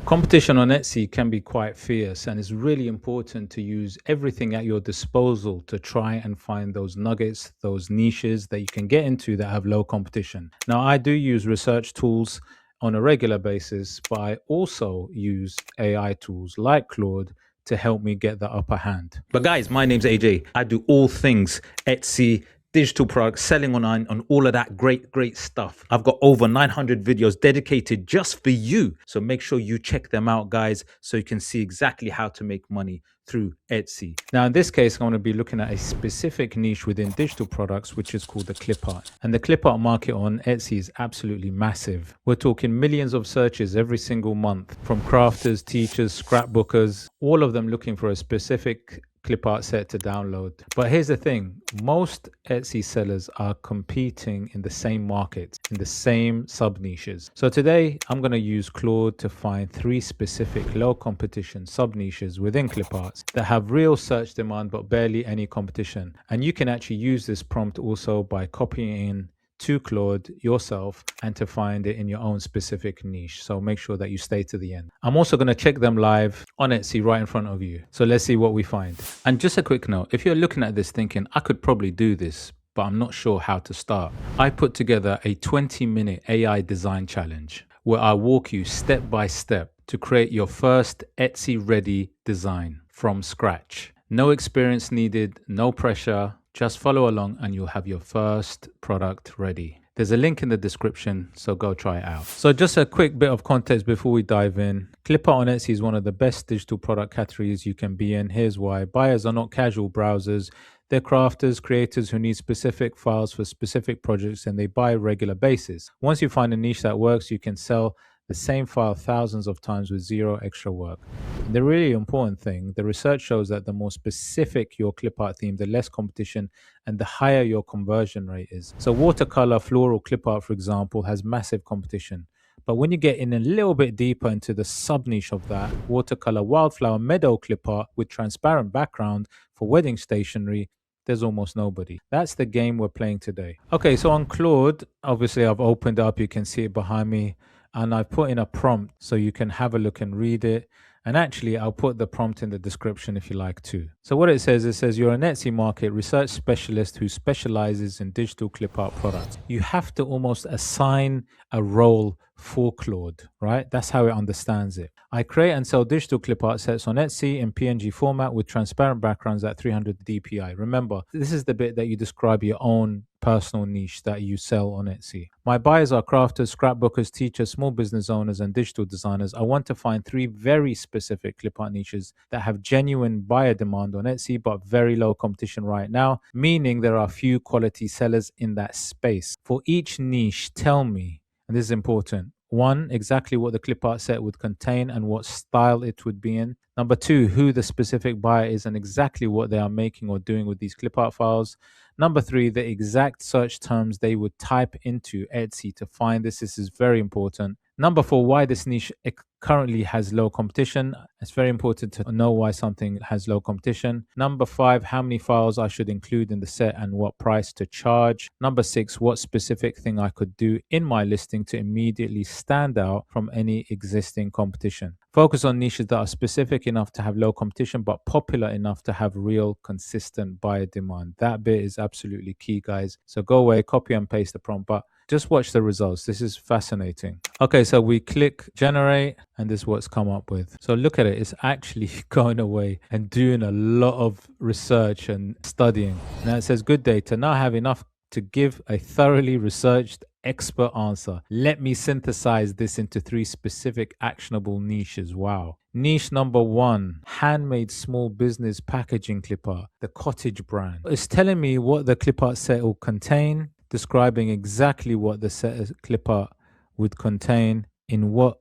Competition on Etsy can be quite fierce, and it's really important to use everything at your disposal to try and find those nuggets, those niches that you can get into that have low competition. Now, I do use research tools on a regular basis, but I also use AI tools like Claude to help me get the upper hand. But guys, my name's AJ. I do all things Etsy, digital products, selling online, and all of that great stuff. I've got over 900 videos dedicated just for you. So make sure you check them out, guys, so you can see exactly how to make money through Etsy. Now, in this case, I'm going to be looking at a specific niche within digital products, which is called the clip art. And the clip art market on Etsy is absolutely massive. We're talking millions of searches every single month from crafters, teachers, scrapbookers, all of them looking for a specific clip art set to download. But here's the thing, most Etsy sellers are competing in the same market, in the same sub niches. So today I'm going to use Claude to find 3 specific low competition sub niches within clip arts that have real search demand but barely any competition. And you can actually use this prompt also by copying in to Claude yourself and to find it in your own specific niche. So make sure that you stay to the end. I'm also going to check them live on Etsy right in front of you. So let's see what we find. And just a quick note, if you're looking at this thinking, I could probably do this, but I'm not sure how to start, I put together a 20-minute AI design challenge where I walk you step by step to create your first Etsy ready design from scratch. No experience needed, no pressure. Just follow along and you'll have your first product ready. There's a link in the description, so go try it out. So just a quick bit of context before we dive in. Clip art on Etsy is one of the best digital product categories you can be in. Here's why. Buyers are not casual browsers. They're crafters, creators who need specific files for specific projects, and they buy regular basis. Once you find a niche that works, you can sell the same file thousands of times with zero extra work. And the really important thing, the research shows that the more specific your clip art theme, the less competition and the higher your conversion rate is. So watercolor, floral clip art, for example, has massive competition. But when you get in a little bit deeper into the sub niche of that, watercolor, wildflower, meadow clip art with transparent background for wedding stationery, there's almost nobody. That's the game we're playing today. Okay, so on Claude, obviously I've opened up, you can see it behind me. And I've put in a prompt so you can have a look and read it. And actually, I'll put the prompt in the description if you like too. So what it says, you're an Etsy market research specialist who specializes in digital clip art products. You have to almost assign a role for Claude, right? That's how it understands it. I create and sell digital clip art sets on Etsy in PNG format with transparent backgrounds at 300 DPI. Remember, this is the bit that you describe your own personal niche that you sell on Etsy. My buyers are crafters, scrapbookers, teachers, small business owners, and digital designers. I want to find 3 very specific clip art niches that have genuine buyer demand on Etsy, but very low competition right now, meaning there are few quality sellers in that space. For each niche, tell me, and this is important, 1, exactly what the clip art set would contain and what style it would be in. Number 2, who the specific buyer is and exactly what they are making or doing with these clip art files. Number 3, the exact search terms they would type into Etsy to find this. This is very important. Number 4, why this niche currently has low competition. It's very important to know why something has low competition. Number 5, how many files I should include in the set and what price to charge. Number 6, what specific thing I could do in my listing to immediately stand out from any existing competition. Focus on niches that are specific enough to have low competition, but popular enough to have real consistent buyer demand. That bit is absolutely key, guys. So go away, copy and paste the prompt, but just watch the results. This is fascinating. Okay, so we click generate and this is what's come up with. So look at it. It's actually going away and doing a lot of research and studying. Now it says, good data. Now I have enough to give a thoroughly researched expert answer. Let me synthesize this into 3 specific actionable niches. Wow. Niche number 1, handmade small business packaging clip art, the cottage brand. It's telling me what the clip art set will contain, describing exactly what the set clip art would contain, in what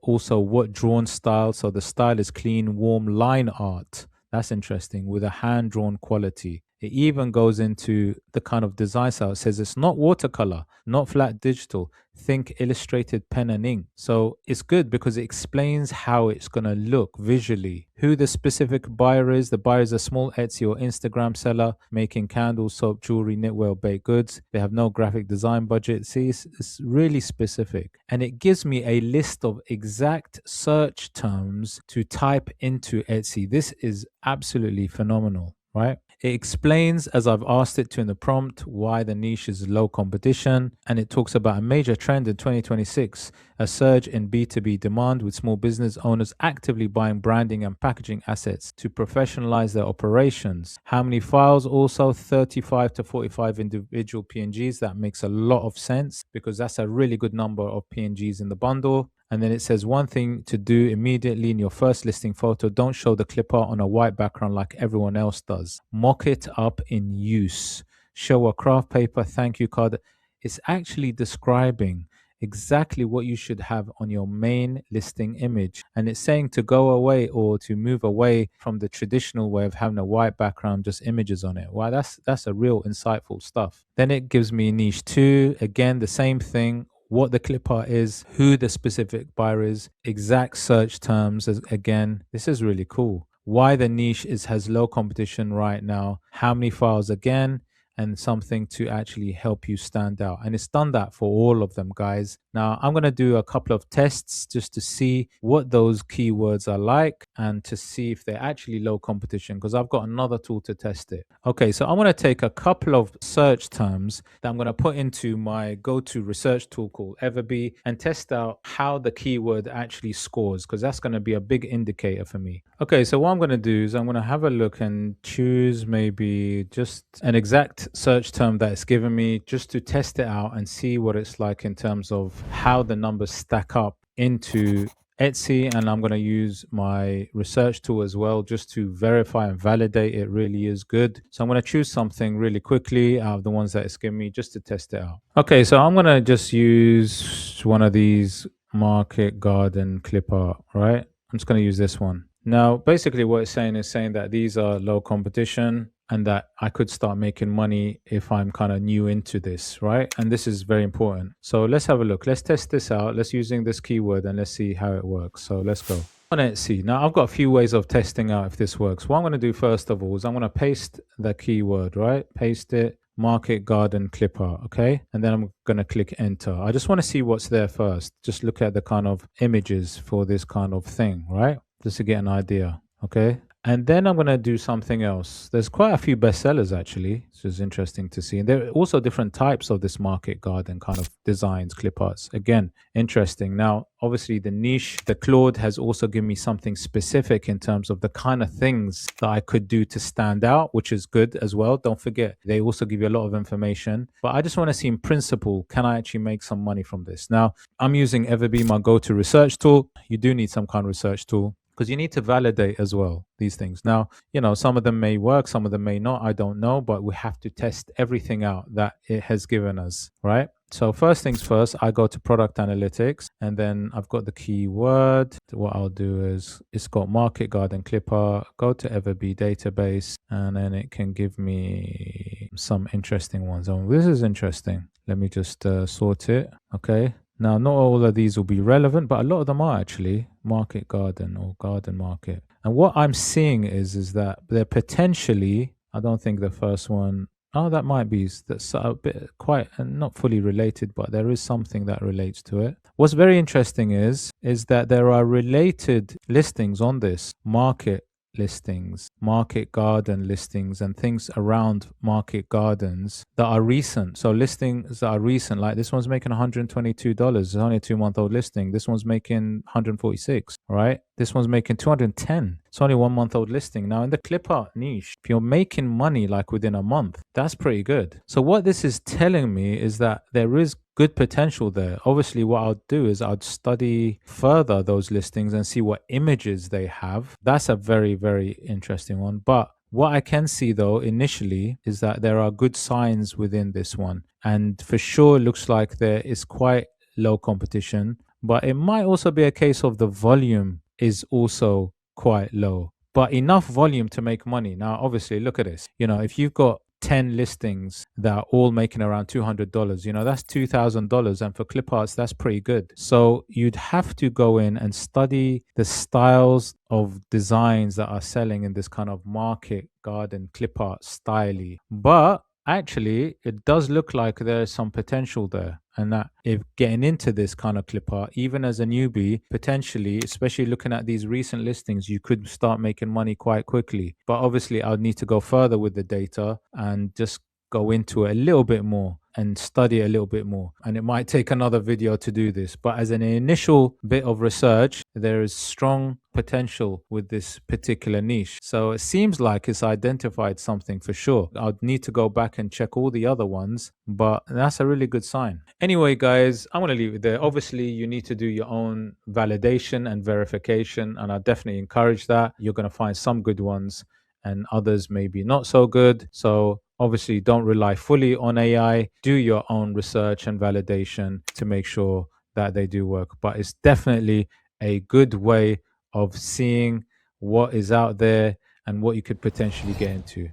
drawn style. So the style is clean, warm line art. That's interesting, with a hand-drawn quality. It even goes into the kind of design style. It says it's not watercolor, not flat digital. Think illustrated pen and ink. So it's good because it explains how it's going to look visually, who the specific buyer is. The buyer is a small Etsy or Instagram seller making candles, soap, jewelry, knitwear, baked goods. They have no graphic design budget. See, it's really specific. And it gives me a list of exact search terms to type into Etsy. This is absolutely phenomenal, right? It explains, as I've asked it to in the prompt, why the niche is low competition. And it talks about a major trend in 2026, a surge in B2B demand with small business owners actively buying branding and packaging assets to professionalize their operations. How many files? Also 35 to 45 individual PNGs. That makes a lot of sense because that's a really good number of PNGs in the bundle. And then it says one thing to do immediately in your first listing photo, don't show the clip art on a white background like everyone else does. Mock it up in use. Show a craft paper thank you card. It's actually describing exactly what you should have on your main listing image. And it's saying to go away or to move away from the traditional way of having a white background, just images on it. Wow, that's a real insightful stuff. Then it gives me niche 2. Again, the same thing, what the clip art is, who the specific buyer is, exact search terms. Again, this is really cool. Why the niche has low competition right now, how many files again, and something to actually help you stand out. And it's done that for all of them, guys. Now, I'm going to do a couple of tests just to see what those keywords are like and to see if they're actually low competition, because I've got another tool to test it. Okay, so I'm going to take a couple of search terms that I'm going to put into my go-to research tool called EverBee and test out how the keyword actually scores, because that's going to be a big indicator for me. Okay, so what I'm going to do is I'm going to have a look and choose maybe just an exact search term that it's given me just to test it out and see what it's like in terms of how the numbers stack up into Etsy. And I'm going to use my research tool as well just to verify and validate it really is good. So I'm going to choose something really quickly out of the ones that it's given me just to test it out. Okay, so I'm going to just use one of these market garden clip art, right? I'm just going to use this one. Now, basically what it's saying is saying that these are low competition and that I could start making money if I'm kind of new into this, right? And this is very important. So let's have a look. Let's test this out. Let's using this keyword and let's see how it works. So let's go. On Etsy. Now I've got a few ways of testing out if this works. What I'm going to do first of all is I'm going to paste the keyword, right? Paste it. Market garden clip art, okay? And then I'm going to click enter. I just want to see what's there first. Just look at the kind of images for this kind of thing, right? Just to get an idea, okay? And then I'm going to do something else. There's quite a few bestsellers actually, which is interesting to see. And there are also different types of this market garden kind of designs, clip arts. Again, interesting. Now, obviously the niche, the Claude has also given me something specific in terms of the kind of things that I could do to stand out, which is good as well. Don't forget, they also give you a lot of information. But I just want to see in principle, can I actually make some money from this? Now, I'm using EverBee, my go-to research tool. You do need some kind of research tool, because you need to validate as well these things. Now, some of them may work, some of them may not. I don't know, but we have to test everything out that it has given us, right? So first things first, I go to product analytics and then I've got the keyword. What I'll do is it's got market garden clipper, go to EverBee database, and then it can give me some interesting ones. Oh, this is interesting. Let me just sort it. Okay. Now, not all of these will be relevant, but a lot of them are actually market garden or garden market. And what I'm seeing is that they're potentially, I don't think the first one, oh, that might be, that's a bit quite not fully related, but there is something that relates to it. What's very interesting is that there are related listings on this market listings, market garden listings, and things around market gardens that are recent. So listings that are recent, like this one's making $122. It's only a 2-month-old listing. This one's making 146, right? This one's making 210. It's only 1-month-old listing. Now in the clip art niche, if you're making money like within a month, that's pretty good. So what this is telling me is that there is good potential there. Obviously, what I'll do is I'd study further those listings and see what images they have. That's a very, very interesting one. But what I can see though initially is that there are good signs within this one. And for sure, it looks like there is quite low competition, but it might also be a case of the volume is also quite low. but enough volume to make money. Now, obviously, look at this. If you've got 10 listings that are all making around $200, that's $2,000. And for cliparts, that's pretty good. So you'd have to go in and study the styles of designs that are selling in this kind of market garden clipart style. But actually, it does look like there's some potential there. And that if getting into this kind of clip art, even as a newbie, potentially, especially looking at these recent listings, you could start making money quite quickly. But obviously, I would need to go further with the data and just go into it a little bit more and study a little bit more. And it might take another video to do this. But as an initial bit of research, there is strong potential with this particular niche. So it seems like it's identified something for sure. I'd need to go back and check all the other ones, but that's a really good sign. Anyway, guys, I'm going to leave it there. Obviously, you need to do your own validation and verification, and I definitely encourage that. You're going to find some good ones and others maybe not so good. So obviously, don't rely fully on AI. Do your own research and validation to make sure that they do work. But it's definitely a good way of seeing what is out there and what you could potentially get into.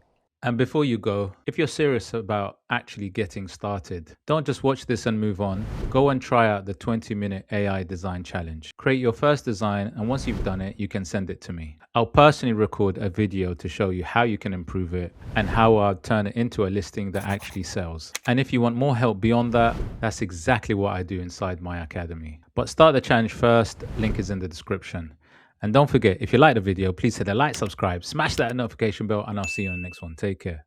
And before you go, if you're serious about actually getting started, don't just watch this and move on. Go and try out the 20-minute AI design challenge. Create your first design, and once you've done it, you can send it to me. I'll personally record a video to show you how you can improve it and how I'll turn it into a listing that actually sells. And if you want more help beyond that, that's exactly what I do inside my academy. But start the challenge first. Link is in the description. And don't forget, if you like the video, please hit the like, subscribe, smash that notification bell, and I'll see you on the next one. Take care.